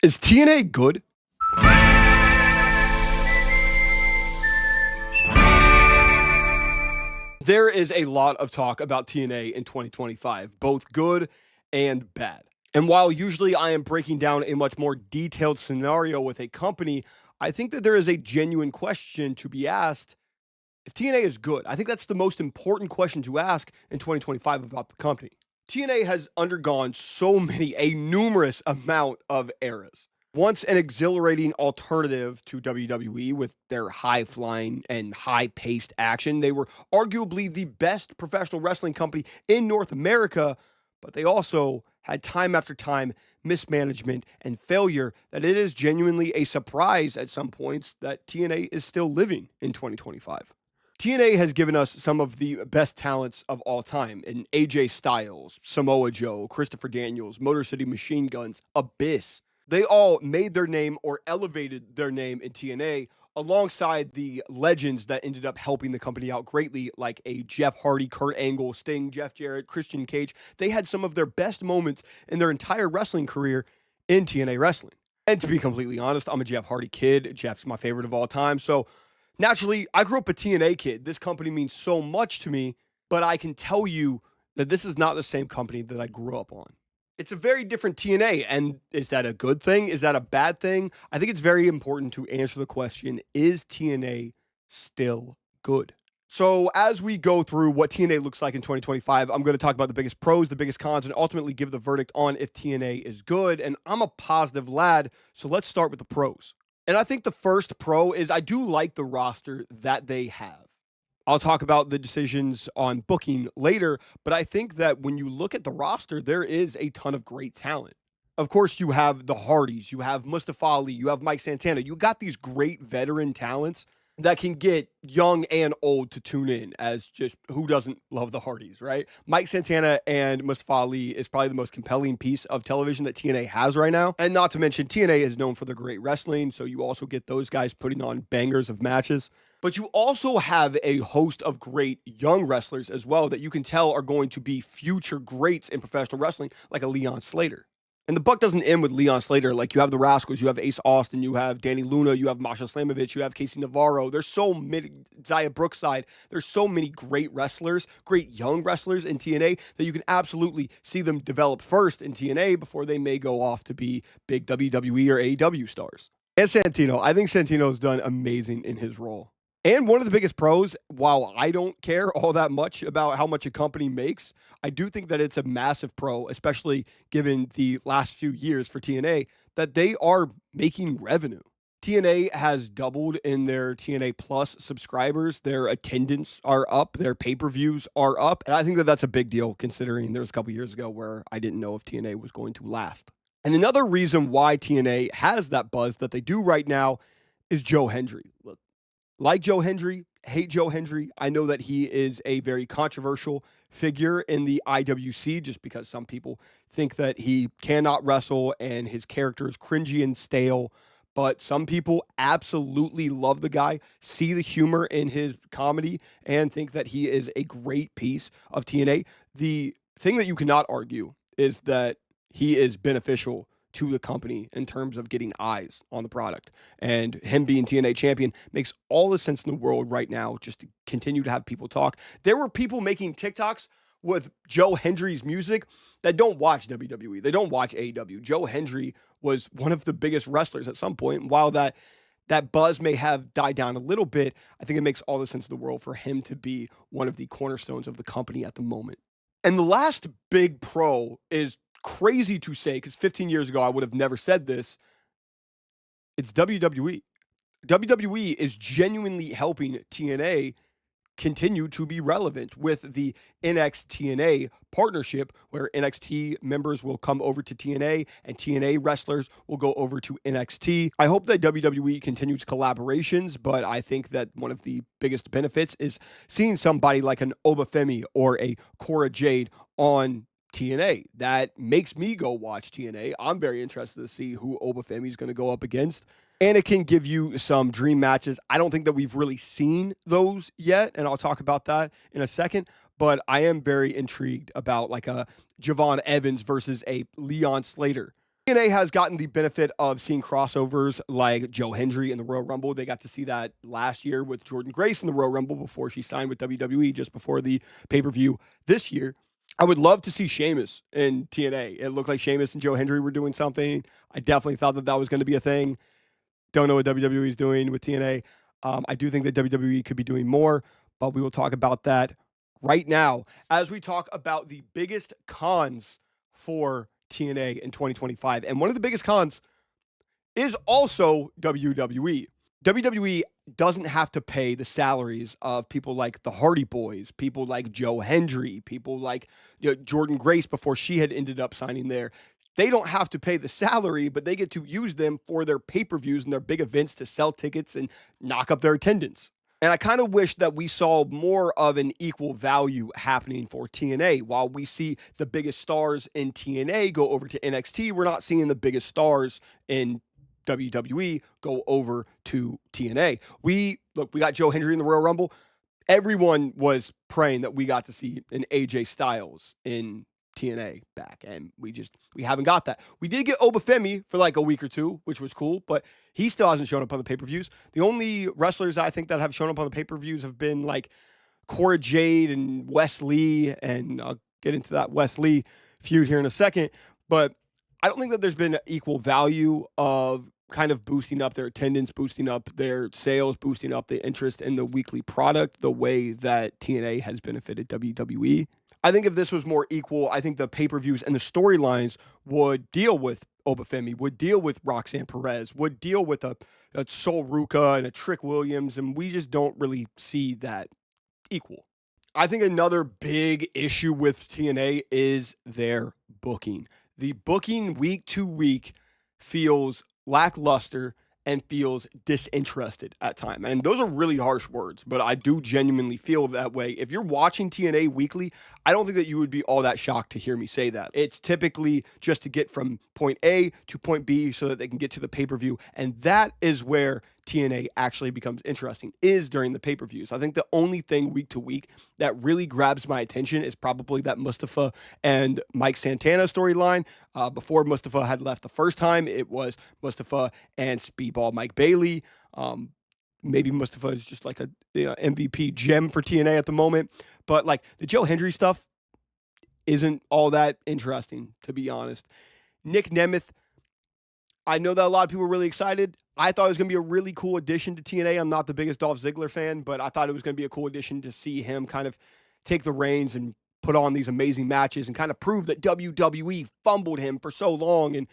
Is TNA good? There is a lot of talk about TNA in 2025, both good and bad. And while usually I am breaking down a much more detailed scenario with a company, I think that there is a genuine question to be asked if TNA is good. I think that's the most important question to ask in 2025 about the company. TNA has undergone a numerous amount of eras. Once an exhilarating alternative to WWE with their high flying and high paced action, they were arguably the best professional wrestling company in North America, but they also had time after time mismanagement and failure that it is genuinely a surprise at some points that TNA is still living in 2025. TNA has given us some of the best talents of all time in AJ Styles, Samoa Joe, Christopher Daniels, Motor City Machine Guns, Abyss. They all made their name or elevated their name in TNA alongside the legends that ended up helping the company out greatly, like a Jeff Hardy, Kurt Angle, Sting, Jeff Jarrett, Christian Cage. They had some of their best moments in their entire wrestling career in TNA Wrestling. And to be completely honest, I'm a Jeff Hardy kid. Jeff's my favorite of all time. So naturally, I grew up a TNA kid. This company means so much to me, but I can tell you that this is not the same company that I grew up on. It's a very different TNA. And is that a good thing? Is that a bad thing? I think it's very important to answer the question, is TNA still good? So as we go through what TNA looks like in 2025, I'm going to talk about the biggest pros, the biggest cons, and ultimately give the verdict on if TNA is good. And I'm a positive lad, so let's start with the pros. And I think the first pro is I do like the roster that they have. I'll talk about the decisions on booking later, but I think that when you look at the roster, there is a ton of great talent. Of course, you have the Hardys, you have Mustafa Ali, you have Mike Santana. You got these great veteran talents that can get young and old to tune in, as just who doesn't love the Hardys, right? Mike Santana and Mustafa Ali is probably the most compelling piece of television that TNA has right now. And not to mention, TNA is known for their great wrestling, so you also get those guys putting on bangers of matches. But you also have a host of great young wrestlers as well that you can tell are going to be future greats in professional wrestling, like a Leon Slater. And the buck doesn't end with Leon Slater. Like, you have the Rascals, you have Ace Austin, you have Danny Luna, you have Masha Slamovich, you have Casey Navarro. There's so many, Zaya Brookside. There's so many great wrestlers, great young wrestlers in TNA that you can absolutely see them develop first in TNA before they may go off to be big WWE or AEW stars. And Santino, I think Santino's done amazing in his role. And one of the biggest pros, while I don't care all that much about how much a company makes, I do think that it's a massive pro, especially given the last few years for TNA, that they are making revenue. TNA has doubled in their TNA Plus subscribers. Their attendance are up. Their pay-per-views are up. And I think that that's a big deal, considering there was a couple years ago where I didn't know if TNA was going to last. And another reason why TNA has that buzz that they do right now is Joe Hendry. Look, like Joe Hendry, hate Joe Hendry. I know that he is a very controversial figure in the IWC just because some people think that he cannot wrestle and his character is cringy and stale. But some people absolutely love the guy, see the humor in his comedy, and think that he is a great piece of TNA. The thing that you cannot argue is that he is beneficial to the company in terms of getting eyes on the product. And him being TNA champion makes all the sense in the world right now just to continue to have people talk. There were people making TikToks with Joe Hendry's music that don't watch WWE. They don't watch AEW. Joe Hendry was one of the biggest wrestlers at some point. And while that buzz may have died down a little bit, I think it makes all the sense in the world for him to be one of the cornerstones of the company at the moment. And the last big pro is crazy to say, because 15 years ago I would have never said this. It's WWE. WWE is genuinely helping TNA continue to be relevant with the NXT-TNA partnership, where NXT members will come over to TNA and TNA wrestlers will go over to NXT. I hope that WWE continues collaborations, but I think that one of the biggest benefits is seeing somebody like an Obafemi or a Cora Jade on TNA. That makes me go watch TNA. I'm very interested to see who Obafemi is going to go up against. And it can give you some dream matches. I don't think that we've really seen those yet, and I'll talk about that in a second. But I am very intrigued about like a Javon Evans versus a Leon Slater. TNA has gotten the benefit of seeing crossovers like Joe Hendry in the Royal Rumble. They got to see that last year with Jordan Grace in the Royal Rumble before she signed with WWE just before the pay-per-view this year. I would love to see Sheamus in TNA. It looked like Sheamus and Joe Hendry were doing something. I definitely thought that was going to be a thing. Don't know what WWE is doing with TNA. I do think that WWE could be doing more, but we will talk about that right now as we talk about the biggest cons for TNA in 2025. And one of the biggest cons is also WWE. WWE doesn't have to pay the salaries of people like the Hardy Boys, people like Joe Hendry, people like Jordan Grace before she had ended up signing there. They don't have to pay the salary, but they get to use them for their pay-per-views and their big events to sell tickets and knock up their attendance. And I kind of wish that we saw more of an equal value happening for TNA. While we see the biggest stars in TNA go over to NXT, we're not seeing the biggest stars in WWE go over to TNA. We got Joe Hendry in the Royal Rumble. Everyone was praying that we got to see an AJ Styles in TNA back, and we haven't got that. We did get Obafemi for like a week or two, which was cool, but he still hasn't shown up on the pay-per-views. The only wrestlers I think that have shown up on the pay-per-views have been like Cora Jade and Wes Lee, and I'll get into that Wes Lee feud here in a second, but I don't think that there's been equal value of kind of boosting up their attendance, boosting up their sales, boosting up the interest in the weekly product the way that TNA has benefited WWE. I think if this was more equal, I think the pay-per-views and the storylines would deal with Obafemi, would deal with Roxanne Perez, would deal with a Sol Ruca and a Trick Williams, and we just don't really see that equal. I think another big issue with TNA is their booking. The booking week to week feels lackluster and feels disinterested at time. And those are really harsh words, but I do genuinely feel that way. If you're watching TNA weekly, I don't think that you would be all that shocked to hear me say that. It's typically just to get from point A to point B so that they can get to the pay-per-view. And that is where TNA actually becomes interesting, is during the pay-per-views. I think the only thing week to week that really grabs my attention is probably that Mustafa and Mike Santana storyline. Before Mustafa had left the first time, it was Mustafa and Speedball Mike Bailey. Maybe Mustafa is just like a MVP gem for TNA at the moment. But like the Joe Hendry stuff isn't all that interesting, to be honest. Nick Nemeth, I know that a lot of people were really excited. I thought it was going to be a really cool addition to TNA. I'm not the biggest Dolph Ziggler fan, but I thought it was going to be a cool addition to see him kind of take the reins and put on these amazing matches and kind of prove that WWE fumbled him for so long. And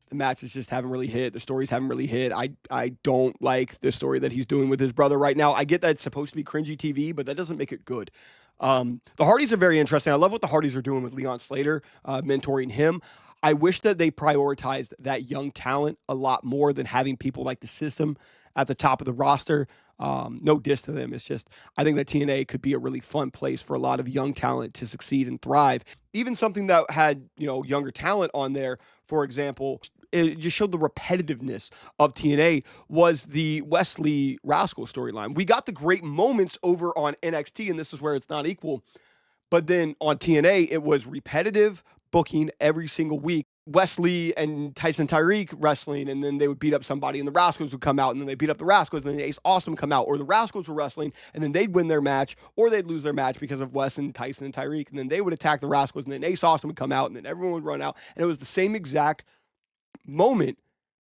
the matches just haven't really hit. The stories haven't really hit. I don't like the story that he's doing with his brother right now. I get that it's supposed to be cringy TV, but that doesn't make it good. The Hardys are very interesting. I love what the Hardys are doing with Leon Slater, mentoring him. I wish that they prioritized that young talent a lot more than having people like the System at the top of the roster. No diss to them. It's just, I think that TNA could be a really fun place for a lot of young talent to succeed and thrive. Even something that had, younger talent on there, for example, it just showed the repetitiveness of TNA was the Wesley Rascal storyline. We got the great moments over on NXT, and this is where it's not equal. But then on TNA, it was repetitive booking every single week. Wesley and Tyson Tyreek wrestling, and then they would beat up somebody, and the Rascals would come out, and then they beat up the Rascals, and then Ace Austin would come out, or the Rascals were wrestling, and then they'd win their match, or they'd lose their match because of Wes and Tyson and Tyreek, and then they would attack the Rascals, and then Ace Austin would come out, and then everyone would run out, and it was the same exact moment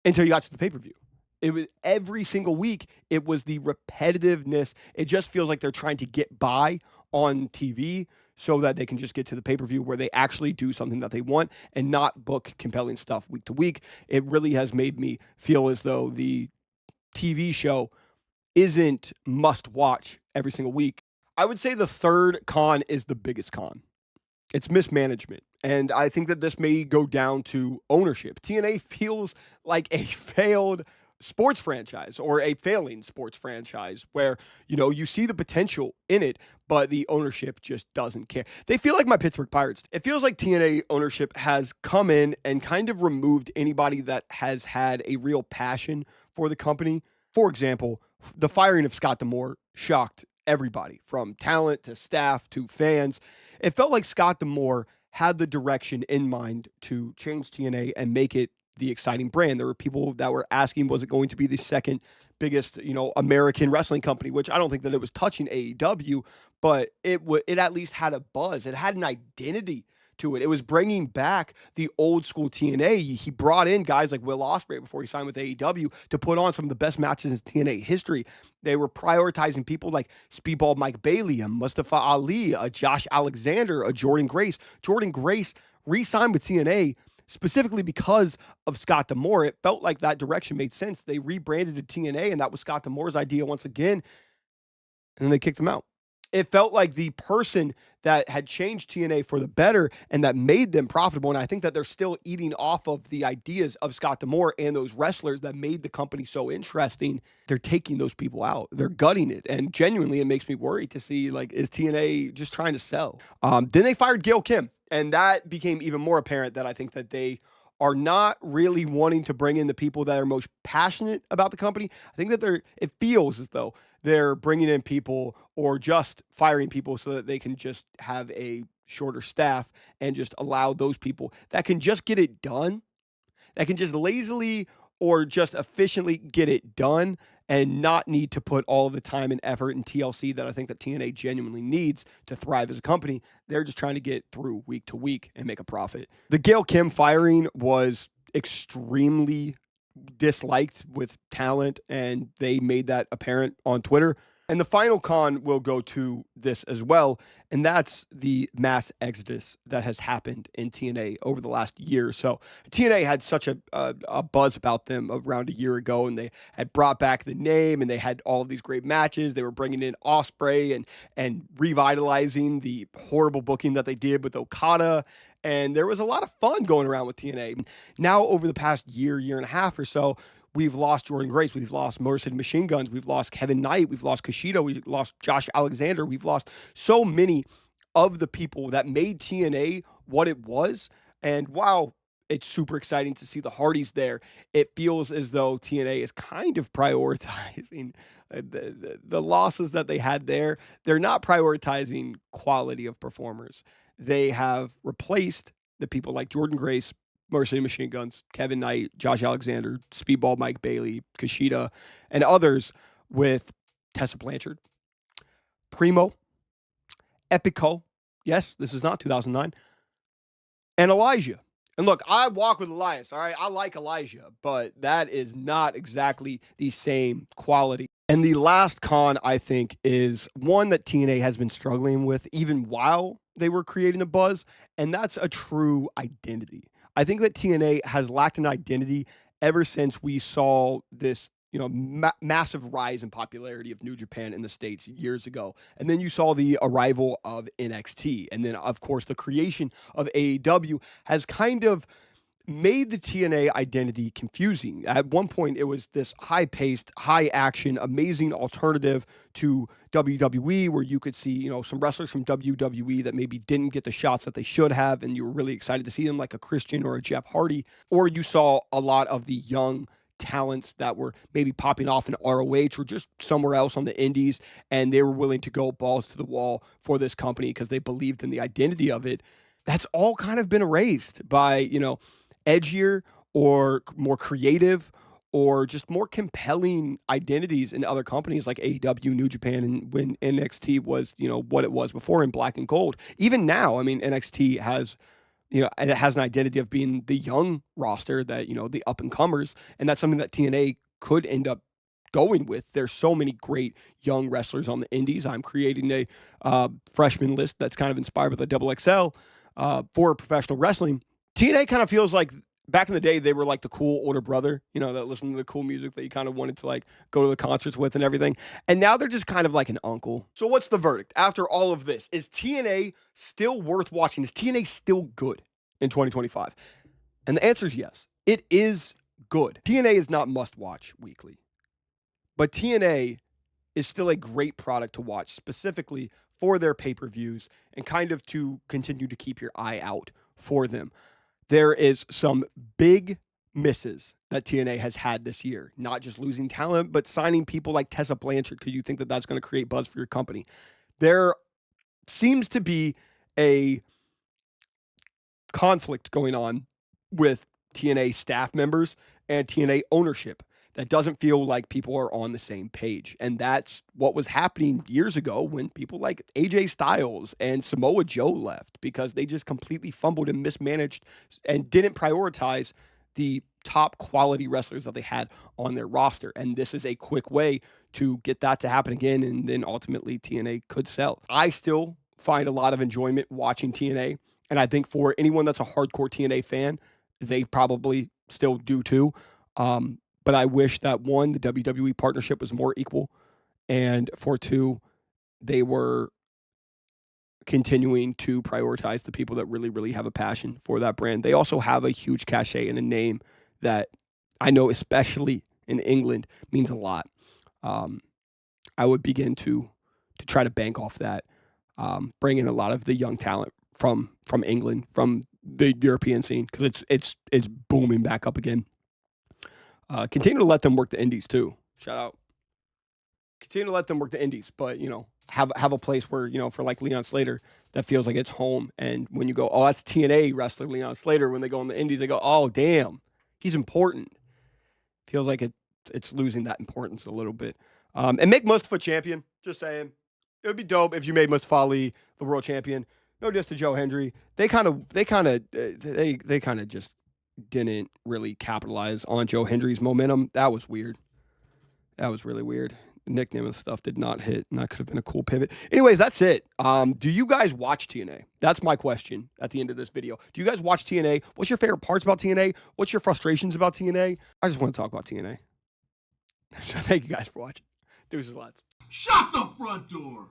until you got to the pay-per-view. It was every single week. It was the repetitiveness. It just feels like they're trying to get by on TV so that they can just get to the pay-per-view where they actually do something that they want and not book compelling stuff week to week. It really has made me feel as though the TV show isn't must watch every single week. I would say the third con is the biggest con. It's mismanagement. And I think that this may go down to ownership. TNA feels like a failed sports franchise or a failing sports franchise where, you see the potential in it, but the ownership just doesn't care. They feel like my Pittsburgh Pirates. It feels like TNA ownership has come in and kind of removed anybody that has had a real passion for the company. For example, the firing of Scott D'Amore shocked everybody from talent to staff to fans. It felt like Scott D'Amore had the direction in mind to change TNA and make it the exciting brand. There were people that were asking, was it going to be the second biggest, American wrestling company, which I don't think that it was touching AEW, but it at least had a buzz. It had an identity to it. It was bringing back the old school TNA. He brought in guys like Will Ospreay before he signed with AEW to put on some of the best matches in TNA history. They were prioritizing people like Speedball Mike Bailey, a Mustafa Ali, a Josh Alexander, a Jordan Grace. Jordan Grace re-signed with TNA specifically because of Scott D'Amore. It felt like that direction made sense. They rebranded to TNA, and that was Scott D'Amore's idea once again, and then they kicked him out. It felt like the person that had changed TNA for the better and that made them profitable. And I think that they're still eating off of the ideas of Scott D'Amore and those wrestlers that made the company so interesting. They're taking those people out. They're gutting it. And genuinely, it makes me worried to see, like, is TNA just trying to sell? Then they fired Gail Kim. And that became even more apparent that I think that they are not really wanting to bring in the people that are most passionate about the company. I think that it feels as though they're bringing in people or just firing people so that they can just have a shorter staff and just allow those people that can just get it done, that can just lazily or just efficiently get it done and not need to put all of the time and effort and TLC that I think that TNA genuinely needs to thrive as a company. They're just trying to get through week to week and make a profit. The Gail Kim firing was extremely disliked with talent, and they made that apparent on Twitter. And the final con will go to this as well, and that's the mass exodus that has happened in TNA over the last year or so. TNA had such a buzz about them around a year ago, and they had brought back the name, and they had all of these great matches. They were bringing in Ospreay and revitalizing the horrible booking that they did with Okada, and there was a lot of fun going around with TNA. Now, over the past year and a half or so, we've lost Jordan Grace. We've lost Motor City Machine Guns. We've lost Kevin Knight. We've lost Kushida. We've lost Josh Alexander. We've lost so many of the people that made TNA what it was. And while it's super exciting to see the Hardys there, it feels as though TNA is kind of prioritizing the losses that they had there. They're not prioritizing quality of performers. They have replaced the people like Jordan Grace, Motor City Machine Guns, Kevin Knight, Josh Alexander, Speedball Mike Bailey, Kushida, and others with Tessa Blanchard, Primo, Epico. Yes, this is not 2009. And Elijah. And look, I walk with Elias, all right? I like Elijah, but that is not exactly the same quality. And the last con, I think, is one that TNA has been struggling with even while they were creating a buzz, and that's a true identity. I think that TNA has lacked an identity ever since we saw this, massive rise in popularity of New Japan in the States years ago. And then you saw the arrival of NXT. And then, of course, the creation of AEW has kind of made the TNA identity confusing. At one point, it was this high-paced, high-action, amazing alternative to WWE, where you could see, some wrestlers from WWE that maybe didn't get the shots that they should have, and you were really excited to see them, like a Christian or a Jeff Hardy. Or you saw a lot of the young talents that were maybe popping off in ROH or just somewhere else on the indies, and they were willing to go balls to the wall for this company because they believed in the identity of it. That's all kind of been erased by, edgier or more creative or just more compelling identities in other companies like AEW, New Japan, and when NXT was, what it was before in black and gold. Even now, I mean, NXT has, and it has an identity of being the young roster that, the up and comers. And that's something that TNA could end up going with. There's so many great young wrestlers on the indies. I'm creating a freshman list that's kind of inspired by the Double XL for professional wrestling. TNA kind of feels like back in the day, they were like the cool older brother, that listened to the cool music that you kind of wanted to like go to the concerts with and everything. And now they're just kind of like an uncle. So what's the verdict after all of this? Is TNA still worth watching? Is TNA still good in 2025? And the answer is yes. It is good. TNA is not must watch weekly, but TNA is still a great product to watch specifically for their pay-per-views and kind of to continue to keep your eye out for them. There is some big misses that TNA has had this year, not just losing talent, but signing people like Tessa Blanchard because you think that that's going to create buzz for your company. There seems to be a conflict going on with TNA staff members and TNA ownership that doesn't feel like people are on the same page. And that's what was happening years ago when people like AJ Styles and Samoa Joe left, because they just completely fumbled and mismanaged and didn't prioritize the top quality wrestlers that they had on their roster. And this is a quick way to get that to happen again. And then ultimately TNA could sell. I still find a lot of enjoyment watching TNA. And I think for anyone that's a hardcore TNA fan, they probably still do too. But I wish that, one, the WWE partnership was more equal, and for two, they were continuing to prioritize the people that really, really have a passion for that brand. They also have a huge cachet and a name that I know, especially in England, means a lot. I would begin to try to bank off that, bring in a lot of the young talent from England, from the European scene, because it's booming back up again. Continue to let them work the indies too. Shout out. Continue to let them work the indies, but have a place where, for like Leon Slater, that feels like it's home. And when you go, oh, that's TNA wrestler Leon Slater, when they go on the indies, they go, oh damn, he's important. Feels like it's losing that importance a little bit. And make Mustafa champion. Just saying, it would be dope if you made Mustafa Ali the world champion. No diss to Joe Hendry. They kind of just didn't really capitalize on Joe Hendry's momentum. That was weird. That was really weird. The nickname and stuff did not hit, and that could have been a cool pivot. Anyways, that's it. Do you guys watch TNA? That's my question at the end of this video. Do you guys watch TNA? What's your favorite parts about TNA? What's your frustrations about TNA? I just want to talk about TNA. So thank you guys for watching. Deuces lots. Shut the front door.